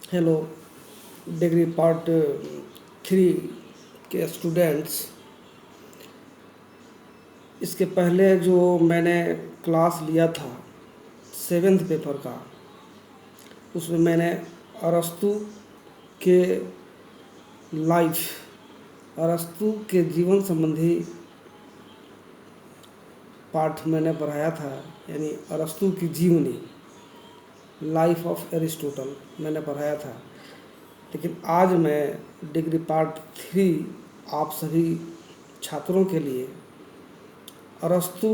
Hello. Degree part 3 के students, इसके पहले जो मैंने क्लास लिया था 7th पेपर का, उसमें मैंने अरस्तु के अरस्तु के जीवन संबंधी पाठ मैंने पढ़ाया था, यानी अरस्तु की जीवनी, लाइफ ऑफ एरिस्टोटल मैंने पढ़ाया था। लेकिन आज मैं डिग्री पार्ट 3 आप सभी छात्रों के लिए अरस्तु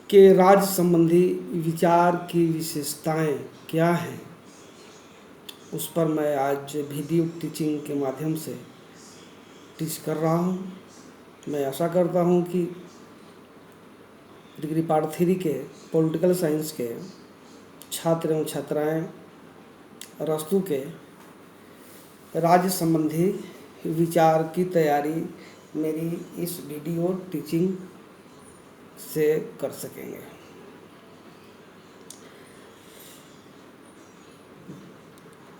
के राज संबंधी विचार की विशेषताएं क्या हैं, उस पर मैं आज वीडियो टीचिंग के माध्यम से टीच कर रहा हूं। मैं आशा करता हूं कि डिग्री पार्ट 3 के पॉलिटिकल साइंस के छात्र एवं छात्राएं अरस्तु के राज्य संबंधी विचार की तैयारी मेरी इस वीडियो टीचिंग से कर सकेंगे।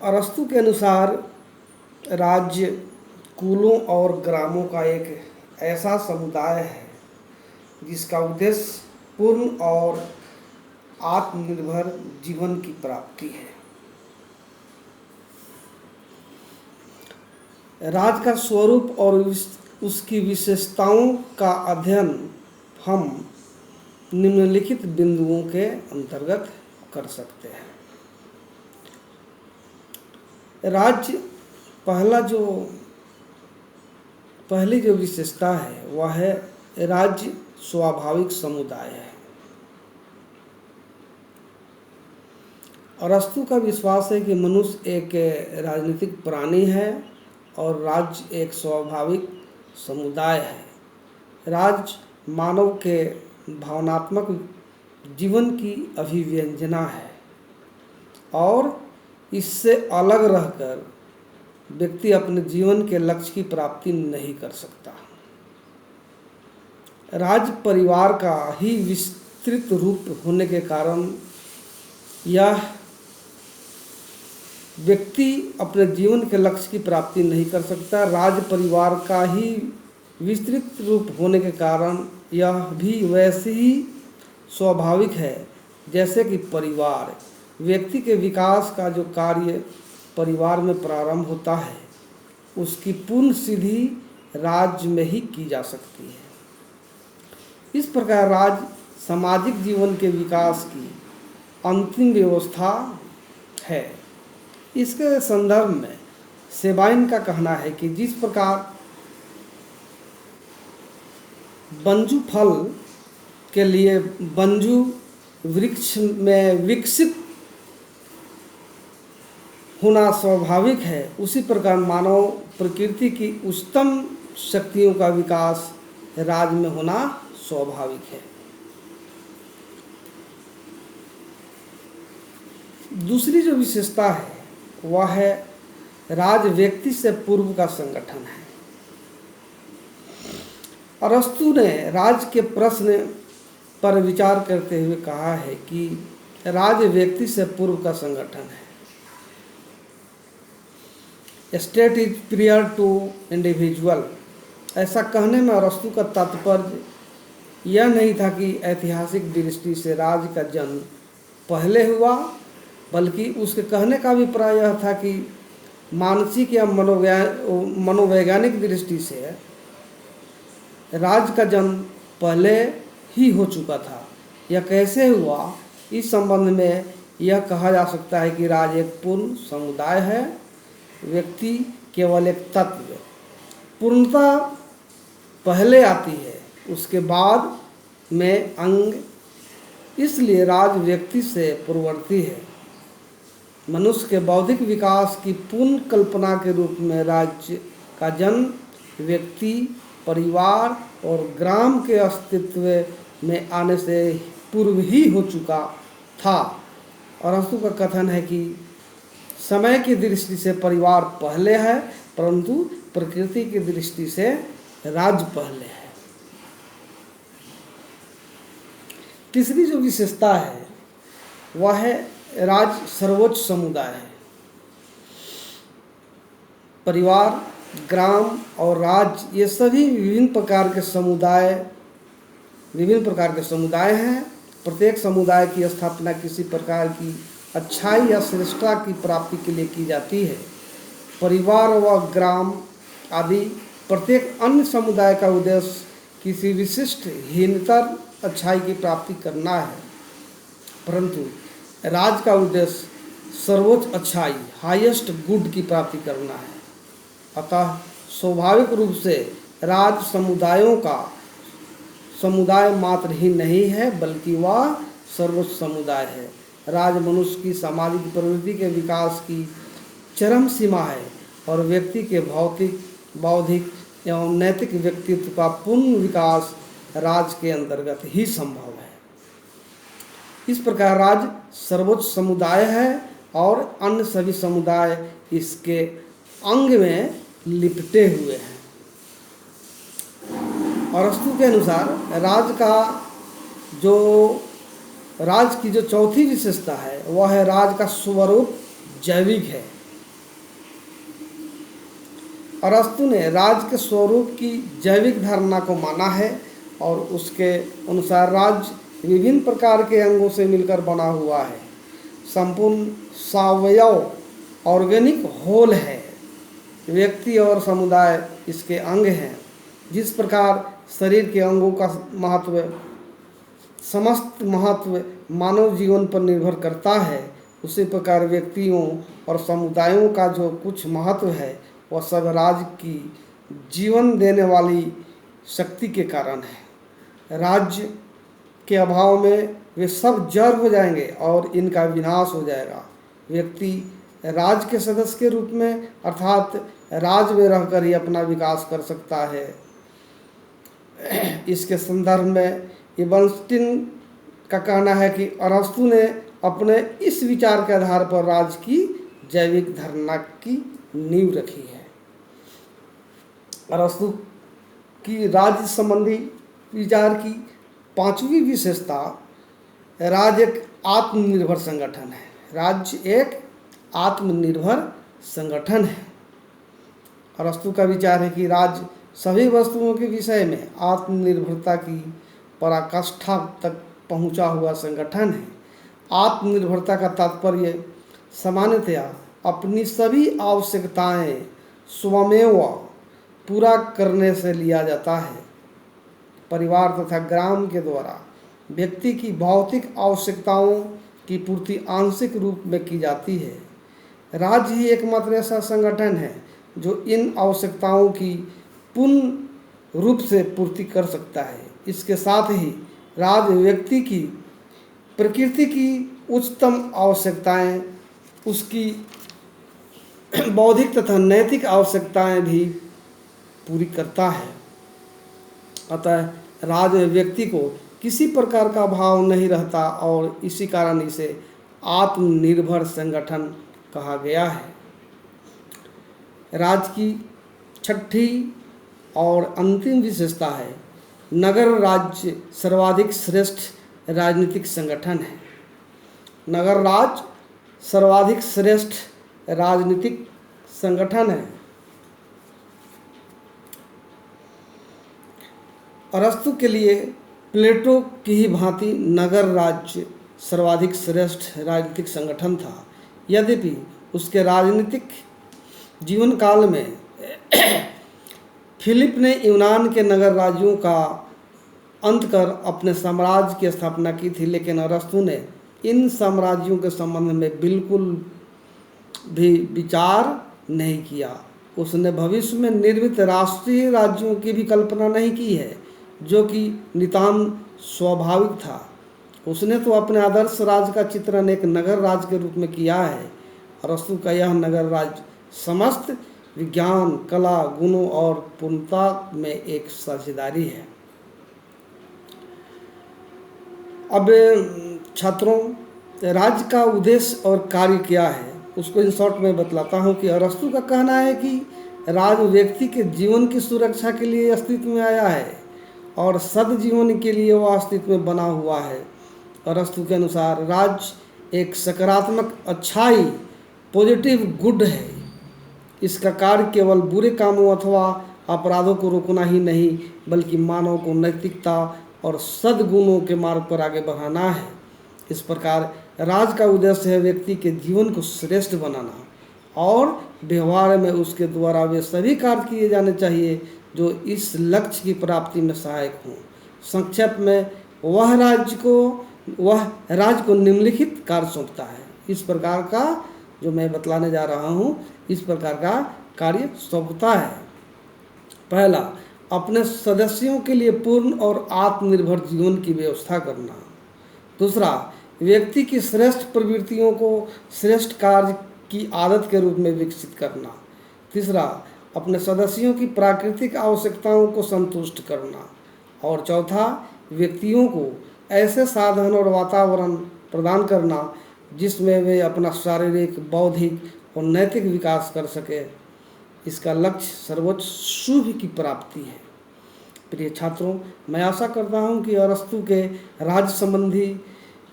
अरस्तु के अनुसार राज्य कुलों और ग्रामों का एक ऐसा समुदाय है जिसका उद्देश्य पूर्ण और आत्मनिर्भर जीवन की प्राप्ति है। राज का स्वरूप और उसकी विशेषताओं का अध्ययन हम निम्नलिखित बिंदुओं के अंतर्गत कर सकते हैं। राज्य पहली जो विशेषता है वह है राज्य स्वाभाविक समुदाय है। अरस्तु का विश्वास है कि मनुष्य एक राजनीतिक प्राणी है और राज्य एक स्वाभाविक समुदाय है। राज्य मानव के भावनात्मक जीवन की अभिव्यंजना है और इससे अलग रहकर व्यक्ति अपने जीवन के लक्ष्य की प्राप्ति नहीं कर सकता। राज्य परिवार का ही विस्तृत रूप होने के कारण यह व्यक्ति अपने जीवन के लक्ष्य की प्राप्ति नहीं कर सकता। राज्य परिवार का ही विस्तृत रूप होने के कारण यह भी वैसे ही स्वाभाविक है जैसे कि परिवार। व्यक्ति के विकास का जो कार्य परिवार में प्रारंभ होता है, उसकी पूर्ण सिद्धि राज्य में ही की जा सकती है। इस प्रकार राज्य सामाजिक जीवन के विकास की अंतिम व्यवस्था है। इसके संदर्भ में सेबाइन का कहना है कि जिस प्रकार बंजू फल के लिए बंजू वृक्ष में विकसित होना स्वाभाविक है, उसी प्रकार मानव प्रकृति की उच्चतम शक्तियों का विकास राज्य में होना स्वाभाविक है। दूसरी जो विशेषता है वह है राज व्यक्ति से पूर्व का संगठन है। अरस्तु ने राज के प्रश्न पर विचार करते हुए कहा है कि राज व्यक्ति से पूर्व का संगठन है। State is prior to individual. ऐसा कहने में अरस्तु का तात्पर्य यह नहीं था कि ऐतिहासिक दृष्टि से राज्य का जन्म पहले हुआ, बल्कि उसके कहने का अभिप्राय यह था कि मानसिक या मनोवैज्ञानिक दृष्टि से राज्य का जन्म पहले ही हो चुका था। यह कैसे हुआ, इस संबंध में यह कहा जा सकता है कि राज्य एक पूर्ण समुदाय है, व्यक्ति केवल एक तत्व। पूर्णता पहले आती है, उसके बाद में अंग, इसलिए राज्य व्यक्ति से पूर्ववर्ती है। मनुष्य के बौद्धिक विकास की पूर्ण कल्पना के रूप में राज्य का जन्म व्यक्ति, परिवार और ग्राम के अस्तित्व में आने से पूर्व ही हो चुका था। अरस्तु का कथन है कि समय की दृष्टि से परिवार पहले है, परंतु प्रकृति की दृष्टि से राज्य पहले है। तीसरी जो विशेषता है वह है राज्य सर्वोच्च समुदाय है। परिवार, ग्राम और राज्य ये सभी विभिन्न प्रकार के समुदाय हैं। प्रत्येक समुदाय की स्थापना किसी प्रकार की अच्छाई या श्रेष्ठता की प्राप्ति के लिए की जाती है। परिवार व ग्राम आदि प्रत्येक अन्य समुदाय का उद्देश्य किसी विशिष्ट हीनतर अच्छाई की प्राप्ति करना है, परंतु राज का उद्देश्य सर्वोच्च अच्छाई, हाईएस्ट गुड की प्राप्ति करना है। अतः स्वाभाविक रूप से राज समुदाय मात्र ही नहीं है, बल्कि वह सर्वोच्च समुदाय है। राज मनुष्य की सामाजिक प्रवृत्ति के विकास की चरम सीमा है और व्यक्ति के भौतिक, बौद्धिक एवं नैतिक व्यक्तित्व का पूर्ण विकास राज के अंतर्गत ही संभव है। इस प्रकार राज सर्वोच्च समुदाय है और अन्य सभी समुदाय इसके अंग में लिपटे हुए हैं। अरस्तु के अनुसार राज की जो चौथी विशेषता है वह है राज का स्वरूप जैविक है। अरस्तु ने राज के स्वरूप की जैविक धारणा को माना है और उसके अनुसार राज्य विभिन्न प्रकार के अंगों से मिलकर बना हुआ है, संपूर्ण सावयव ऑर्गेनिक होल है। व्यक्ति और समुदाय इसके अंग हैं। जिस प्रकार शरीर के अंगों का समस्त महत्व मानव जीवन पर निर्भर करता है, उसी प्रकार व्यक्तियों और समुदायों का जो कुछ महत्व है वह सब राज की जीवन देने वाली शक्ति के कारण है। राज्य के अभाव में वे सब जड़ हो जाएंगे और इनका विनाश हो जाएगा। व्यक्ति राज के सदस्य के रूप में अर्थात राज में रहकर ही अपना विकास कर सकता है। इसके संदर्भ में इबनस्टीन का कहना है कि अरस्तु ने अपने इस विचार के आधार पर राज की जैविक धारणा की नींव रखी है। अरस्तु की राज्य संबंधी विचार की पांचवी विशेषता, राज एक आत्मनिर्भर संगठन है। राज्य एक आत्मनिर्भर संगठन है। अरस्तु का विचार है कि राज्य सभी वस्तुओं के विषय में आत्मनिर्भरता की पराकाष्ठा तक पहुंचा हुआ संगठन है। आत्मनिर्भरता का तात्पर्य सामान्यतया अपनी सभी आवश्यकताएं स्वमेव पूरा करने से लिया जाता है। परिवार तथा ग्राम के द्वारा व्यक्ति की भौतिक आवश्यकताओं की पूर्ति आंशिक रूप में की जाती है। राज्य ही एकमात्र ऐसा संगठन है जो इन आवश्यकताओं की पूर्ण रूप से पूर्ति कर सकता है। इसके साथ ही राज्य व्यक्ति की प्रकृति की उच्चतम आवश्यकताएं, उसकी बौद्धिक तथा नैतिक आवश्यकताएं भी पूरी करता है। अतः राज्य व्यक्ति को किसी प्रकार का भाव नहीं रहता और इसी कारण इसे आत्मनिर्भर संगठन कहा गया है। राज्य की छठी और अंतिम विशेषता है, नगर राज्य सर्वाधिक श्रेष्ठ राजनीतिक संगठन है। नगर राज्य सर्वाधिक श्रेष्ठ राजनीतिक संगठन है। अरस्तु के लिए प्लेटो की ही भांति नगर राज्य सर्वाधिक श्रेष्ठ राजनीतिक संगठन था। यद्यपि उसके राजनीतिक जीवन काल में फिलिप ने यूनान के नगर राज्यों का अंत कर अपने साम्राज्य की स्थापना की थी, लेकिन अरस्तु ने इन साम्राज्यों के संबंध में बिल्कुल भी विचार नहीं किया। उसने भविष्य में निर्मित राष्ट्रीय राज्यों की भी कल्पना नहीं की है, जो कि नितांत स्वाभाविक था। उसने तो अपने आदर्श राज्य का चित्रण एक नगर राज्य के रूप में किया है। अरस्तु का यह नगर राज्य समस्त विज्ञान, कला, गुणों और पूर्णता में एक साझेदारी है। अब छात्रों, राज्य का उद्देश्य और कार्य क्या है उसको इन शॉर्ट में बतलाता हूँ कि अरस्तु का कहना है कि राज्य व्यक्ति के जीवन की सुरक्षा के लिए अस्तित्व में आया है और सद्जीवन के लिए वह अस्तित्व में बना हुआ है। अरस्तु के अनुसार राज्य एक सकारात्मक अच्छाई, पॉजिटिव गुड है इसका कार्य केवल बुरे कामों अथवा अपराधों को रोकना ही नहीं, बल्कि मानव को नैतिकता और सद्गुणों के मार्ग पर आगे बढ़ाना है। इस प्रकार राज का उद्देश्य है व्यक्ति के जीवन को श्रेष्ठ बनाना और व्यवहार में उसके द्वारा वे सभी कार्य किए जाने चाहिए जो इस लक्ष्य की प्राप्ति में सहायक हों। संक्षेप में वह राज्य को निम्नलिखित कार्य सौंपता है। इस प्रकार का जो मैं बतलाने जा रहा हूँ, इस प्रकार का कार्य सौंपता है। पहला, अपने सदस्यों के लिए पूर्ण और आत्मनिर्भर जीवन की व्यवस्था करना। दूसरा, व्यक्ति की श्रेष्ठ प्रवृत्तियों को श्रेष्ठ कार्य की आदत के रूप में विकसित करना। तीसरा, अपने सदस्यों की प्राकृतिक आवश्यकताओं को संतुष्ट करना। और चौथा, व्यक्तियों को ऐसे साधन और वातावरण प्रदान करना जिसमें वे अपना शारीरिक, बौद्धिक और नैतिक विकास कर सके। इसका लक्ष्य सर्वोच्च शुभ की प्राप्ति है। प्रिय छात्रों, मैं आशा करता हूं कि अरस्तु के राज संबंधी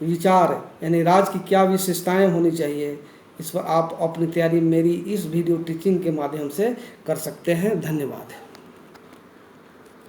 विचार यानी राज की क्या विशेषताएं होनी चाहिए, इस पर आप अपनी तैयारी मेरी इस वीडियो टीचिंग के माध्यम से कर सकते हैं। धन्यवाद।